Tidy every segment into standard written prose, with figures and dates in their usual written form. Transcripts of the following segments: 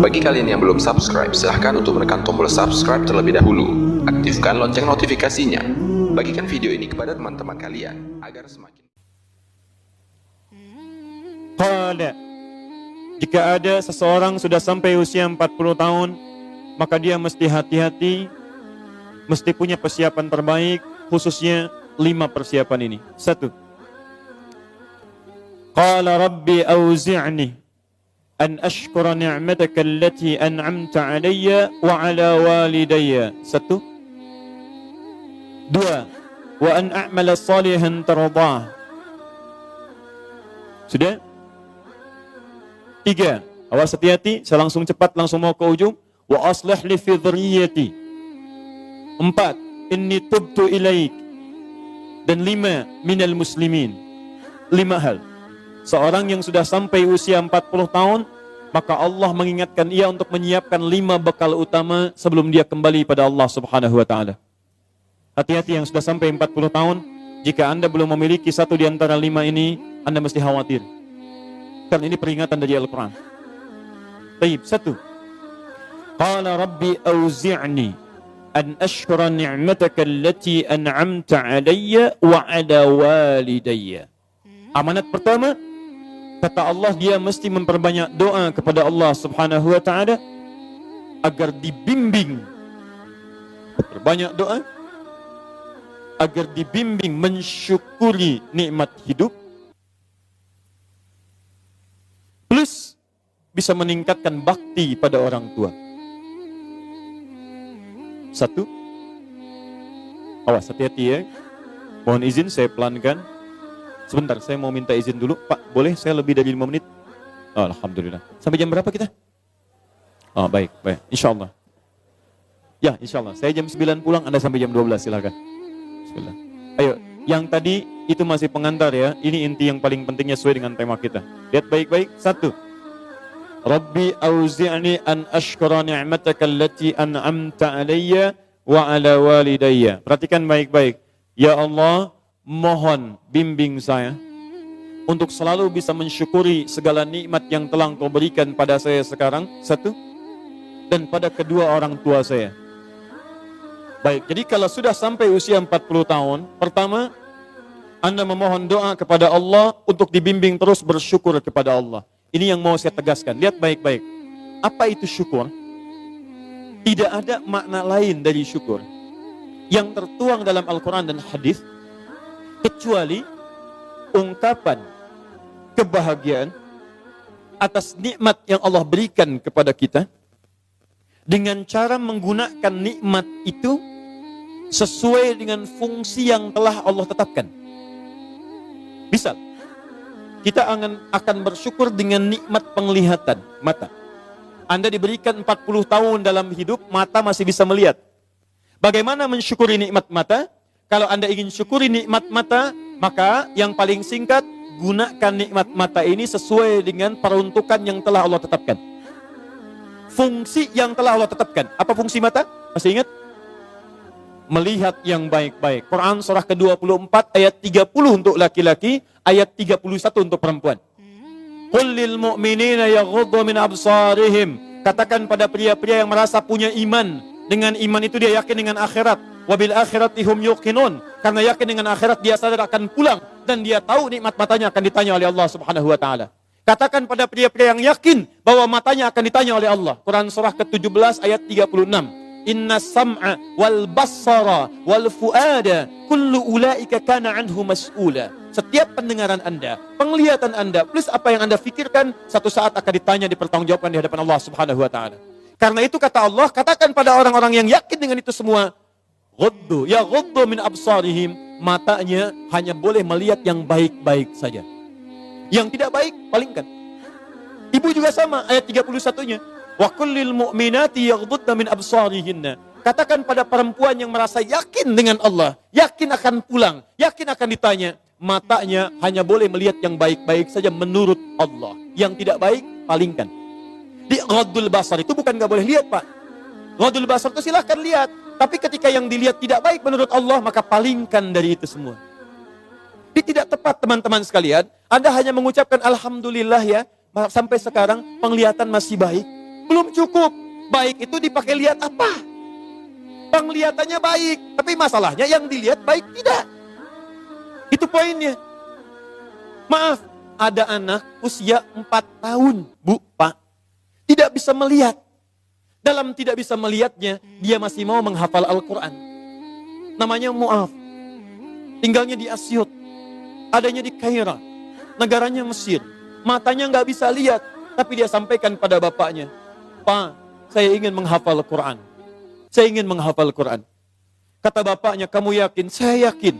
Bagi kalian yang belum subscribe, silahkan untuk menekan tombol subscribe terlebih dahulu. Aktifkan lonceng notifikasinya. Bagikan video ini kepada teman-teman kalian agar semakin. Qala, jika ada seseorang sudah sampai usia 40 tahun, maka dia mesti hati-hati, mesti punya persiapan terbaik, khususnya 5 persiapan ini. 1. Qala rabbi auzi'ni an ashkura ni'mataka allati an'amta alayya wa ala walidayya. 1. 2. Wa an a'mala salihan tardah. Sudah? 3. Awas hati-hati, saya langsung cepat, langsung mau ke ujung. Wa aslih li fi dhurriyyati. 4. Inni tubtu ilaik. Dan 5. Minal muslimin. 5 hal. Seorang yang sudah sampai usia 40 tahun, maka Allah mengingatkan ia untuk menyiapkan 5 bekal utama sebelum dia kembali pada Allah Subhanahu wa ta'ala. Hati-hati yang sudah sampai 40 tahun, jika Anda belum memiliki satu di antara 5 ini, Anda mesti khawatir. Karena ini peringatan dari Al-Quran. Baik, 1. Qala rabbi auzi'ni an ashkura ni'mataka allati an'amta alayya wa ala walidayya. Amanat pertama, kata Allah, dia mesti memperbanyak doa kepada Allah Subhanahu wa ta'ala agar dibimbing. Perbanyak doa agar dibimbing mensyukuri nikmat hidup, plus bisa meningkatkan bakti pada orang tua. 1. Awas hati-hati ya. Mohon izin saya pelankan. Sebentar, saya mau minta izin dulu. Pak, boleh saya lebih dari 5 menit? Oh, alhamdulillah. Sampai jam berapa kita? Oh, baik. Insya Allah. Ya, insya Allah. Saya jam 9 pulang, Anda sampai jam 12, silakan. Bismillah. Ayo, yang tadi itu masih pengantar ya. Ini inti yang paling pentingnya sesuai dengan tema kita. Lihat baik-baik. 1. Rabbi auzi'ni an ashkura ni'mataka allati an'amta alayya wa ala walidayya. Perhatikan baik-baik. Ya Allah, mohon bimbing saya untuk selalu bisa mensyukuri segala nikmat yang telah Engkau berikan pada saya sekarang, 1, dan pada kedua orang tua saya. Baik, jadi kalau sudah sampai usia 40 tahun, pertama, Anda memohon doa kepada Allah untuk dibimbing terus bersyukur kepada Allah. Ini yang mau saya tegaskan. Lihat baik-baik. Apa itu syukur? Tidak ada makna lain dari syukur yang tertuang dalam Al-Quran dan hadis kecuali ungkapan kebahagiaan atas nikmat yang Allah berikan kepada kita dengan cara menggunakan nikmat itu sesuai dengan fungsi yang telah Allah tetapkan. Misal, kita akan bersyukur dengan nikmat penglihatan mata. Anda diberikan 40 tahun dalam hidup, mata masih bisa melihat. Bagaimana mensyukuri nikmat mata? Kalau Anda ingin syukuri nikmat mata, maka yang paling singkat, gunakan nikmat mata ini sesuai dengan peruntukan yang telah Allah tetapkan. Fungsi yang telah Allah tetapkan. Apa fungsi mata? Masih ingat? Melihat yang baik-baik. Quran surah ke-24 ayat 30 untuk laki-laki, ayat 31 untuk perempuan. Qul lil mu'minina yaghuddu min absarihim. Katakan pada pria-pria yang merasa punya iman. Dengan iman itu dia yakin dengan akhirat. Wabil akhirati hum yuqinun. Karena yakin dengan akhirat dia sadar akan pulang dan dia tahu nikmat matanya akan ditanya oleh Allah Subhanahu wa taala. Katakan pada pria-pria yang yakin bahwa matanya akan ditanya oleh Allah. Quran surah ke-17 ayat 36. Inna sam'a wal basara wal fuada kullu ulaika kana anhu mas'ula. Setiap pendengaran Anda, penglihatan Anda, plus apa yang Anda fikirkan, satu saat akan ditanya, dipertanggungjawabkan di hadapan Allah Subhanahu wa taala. Karena itu kata Allah, katakan pada orang-orang yang yakin dengan itu semua, ghuddu min absarihim, matanya hanya boleh melihat yang baik-baik saja. Yang tidak baik, palingkan. Ibu juga sama, ayat 31-nya. Wa kullil mu'minati yaghdudna min absarihinna. Katakan pada perempuan yang merasa yakin dengan Allah, yakin akan pulang, yakin akan ditanya, matanya hanya boleh melihat yang baik-baik saja menurut Allah. Yang tidak baik, palingkan. Di ghadul basar itu bukan nggak boleh lihat, Pak. Ghadul basar itu silahkan lihat. Tapi ketika yang dilihat tidak baik menurut Allah, maka palingkan dari itu semua. Ini tidak tepat, teman-teman sekalian. Anda hanya mengucapkan Alhamdulillah ya, sampai sekarang penglihatan masih baik. Belum cukup. Baik itu dipakai lihat apa? Penglihatannya baik, tapi masalahnya yang dilihat baik tidak. Itu poinnya. Maaf, ada anak usia 4 tahun, Bu, Pak. Tidak bisa melihat. Dalam tidak bisa melihatnya, dia masih mau menghafal Al-Quran. Namanya Mu'af. Tinggalnya di Asyut. Adanya di Kaira. Negaranya Mesir. Matanya nggak bisa lihat. Tapi dia sampaikan pada bapaknya, Pak, saya ingin menghafal Al-Quran. Saya ingin menghafal Al-Quran. Kata bapaknya, kamu yakin? Saya yakin.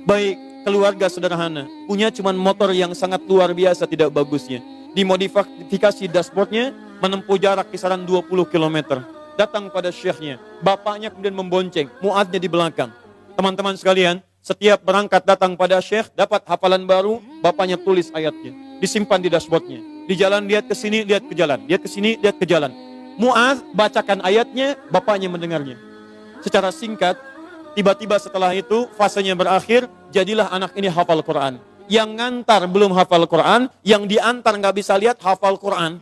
Baik, keluarga sederhana. Punya cuman motor yang sangat luar biasa tidak bagusnya. Dimodifikasi dashboardnya, menempuh jarak kisaran 20 km. Datang pada syekhnya. Bapaknya kemudian membonceng. Mu'adnya di belakang. Teman-teman sekalian, setiap berangkat datang pada syekh, dapat hafalan baru, bapaknya tulis ayatnya. Disimpan di dashboardnya. Di jalan lihat ke sini, lihat ke jalan. Lihat ke sini, lihat ke jalan. Mu'adz bacakan ayatnya, bapaknya mendengarnya. Secara singkat, tiba-tiba setelah itu, fasenya berakhir, jadilah anak ini hafal Quran. Yang ngantar belum hafal Quran, yang diantar nggak bisa lihat hafal Quran.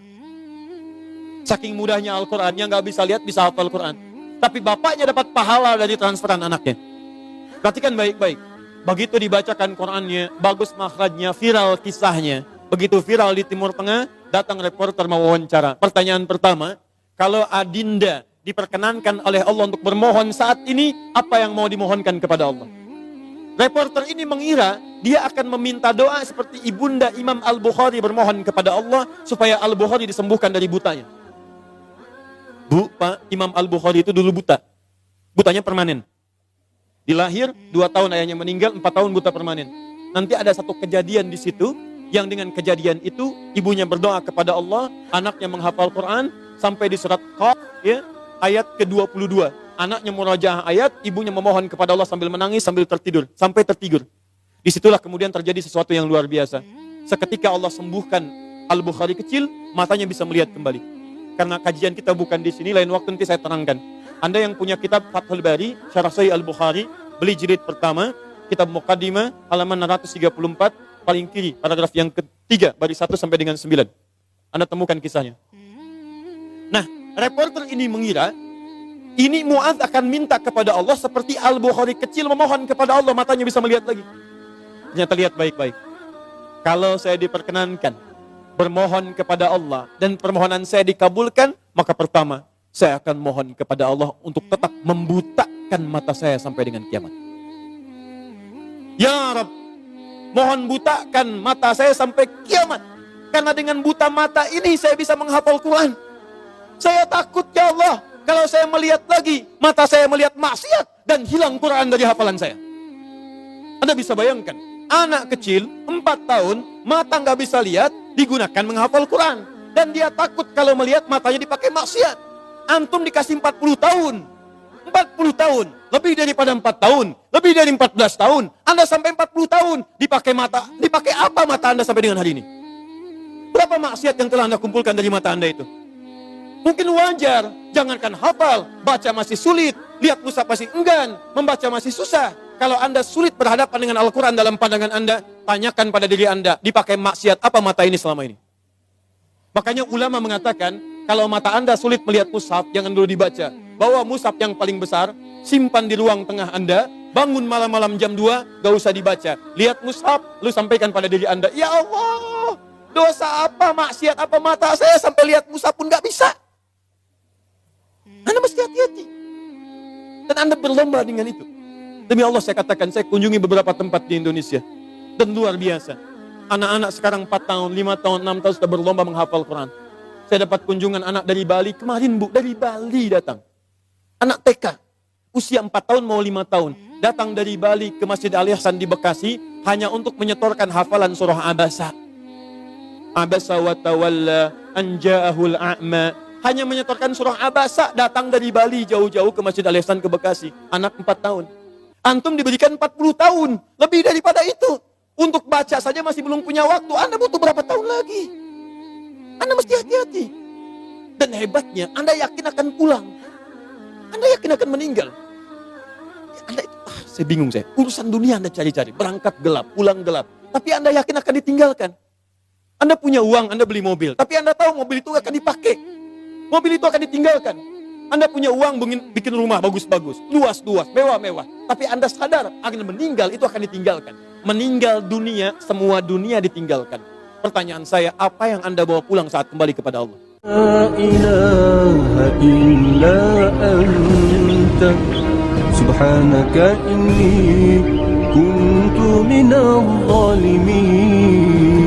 Saking mudahnya Al-Quran, yang nggak bisa lihat bisa hafal Quran. Tapi bapaknya dapat pahala dari transferan anaknya. Perhatikan baik-baik. Begitu dibacakan Qurannya, bagus makhrajnya, viral kisahnya. Begitu viral di Timur Tengah, datang reporter mau wawancara. Pertanyaan pertama, kalau Adinda diperkenankan oleh Allah untuk bermohon saat ini, apa yang mau dimohonkan kepada Allah? Reporter ini mengira dia akan meminta doa seperti ibunda Imam Al-Bukhari bermohon kepada Allah supaya Al-Bukhari disembuhkan dari butanya. Bu, Pak, Imam Al-Bukhari itu dulu buta. Butanya permanen. Dilahir, 2 tahun ayahnya meninggal, 4 tahun buta permanen. Nanti ada satu kejadian di situ, yang dengan kejadian itu, ibunya berdoa kepada Allah, anaknya menghafal Quran, sampai di surat Qaf, ya, ayat ke-22. Anaknya murajaah ayat, ibunya memohon kepada Allah sambil menangis, sambil tertidur. Sampai tertidur. Disitulah kemudian terjadi sesuatu yang luar biasa. Seketika Allah sembuhkan Al-Bukhari kecil, matanya bisa melihat kembali. Karena kajian kita bukan di sini, lain waktu nanti saya terangkan. Anda yang punya kitab Fathul Bari, Syarah Sahih Al-Bukhari, beli jilid pertama, kitab Muqaddimah, halaman 634, paling kiri, paragraf yang ketiga, baris 1 sampai dengan 9. Anda temukan kisahnya. Nah, reporter ini mengira, ini Mu'adz akan minta kepada Allah seperti Al-Bukhari kecil memohon kepada Allah, matanya bisa melihat lagi. Ternyata lihat baik-baik. Kalau saya diperkenankan bermohon kepada Allah dan permohonan saya dikabulkan, maka pertama, saya akan mohon kepada Allah untuk tetap membutakan mata saya sampai dengan kiamat. Ya Rabb, mohon butakan mata saya sampai kiamat. Karena dengan buta mata ini saya bisa menghafal Quran. Saya takut ya Allah, kalau saya melihat lagi, mata saya melihat maksiat dan hilang Quran dari hafalan saya. Anda bisa bayangkan, anak kecil 4 tahun, mata nggak bisa lihat, digunakan menghafal Quran. Dan dia takut kalau melihat matanya dipakai maksiat. Antum dikasih 40 tahun. 40 tahun, lebih daripada 4 tahun, lebih dari 14 tahun. Anda sampai 40 tahun, dipakai mata, dipakai apa mata Anda sampai dengan hari ini? Berapa maksiat yang telah Anda kumpulkan dari mata Anda itu? Mungkin wajar, jangankan hafal, baca masih sulit, lihat mushaf masih enggan, membaca masih susah. Kalau Anda sulit berhadapan dengan Al-Quran dalam pandangan Anda, tanyakan pada diri Anda, dipakai maksiat apa mata ini selama ini? Makanya ulama mengatakan, kalau mata Anda sulit melihat mushaf, jangan dulu dibaca. Bawa mushaf yang paling besar, simpan di ruang tengah Anda, bangun malam-malam jam 2, gak usah dibaca. Lihat mushaf, lu sampaikan pada diri Anda, ya Allah, dosa apa, maksiat apa mata saya sampai lihat mushaf pun gak bisa. Anda mesti hati-hati. Dan Anda berlomba dengan itu. Demi Allah saya katakan, saya kunjungi beberapa tempat di Indonesia. Dan luar biasa. Anak-anak sekarang 4 tahun, 5 tahun, 6 tahun sudah berlomba menghafal Quran. Saya dapat kunjungan anak dari Bali. Kemarin Bu, dari Bali datang. Anak TK. Usia 4 tahun mau 5 tahun. Datang dari Bali ke Masjid Al-Ihsan di Bekasi. Hanya untuk menyetorkan hafalan surah Abasa. Abasa wa tawalla anja'ahul a'ma. Hanya menyetorkan surah Abasa, datang dari Bali jauh-jauh ke Masjid Al-Ihsan ke Bekasi. Anak 4 tahun. Antum diberikan 40 tahun. Lebih daripada itu. Untuk baca saja masih belum punya waktu. Anda butuh berapa tahun lagi? Anda mesti hati-hati. Dan hebatnya, Anda yakin akan pulang. Anda yakin akan meninggal. Anda itu, saya bingung saya. Urusan dunia Anda cari-cari. Berangkat gelap, pulang gelap. Tapi Anda yakin akan ditinggalkan. Anda punya uang, Anda beli mobil. Tapi Anda tahu mobil itu akan dipakai. Mobil itu akan ditinggalkan. Anda punya uang bikin rumah bagus-bagus. Luas-luas, mewah-mewah. Tapi Anda sadar akan meninggal, itu akan ditinggalkan. Meninggal dunia, semua dunia ditinggalkan. Pertanyaan saya, apa yang Anda bawa pulang saat kembali kepada Allah? La ilaha illa anta subhanaka inni kuntu minadh dhalimin.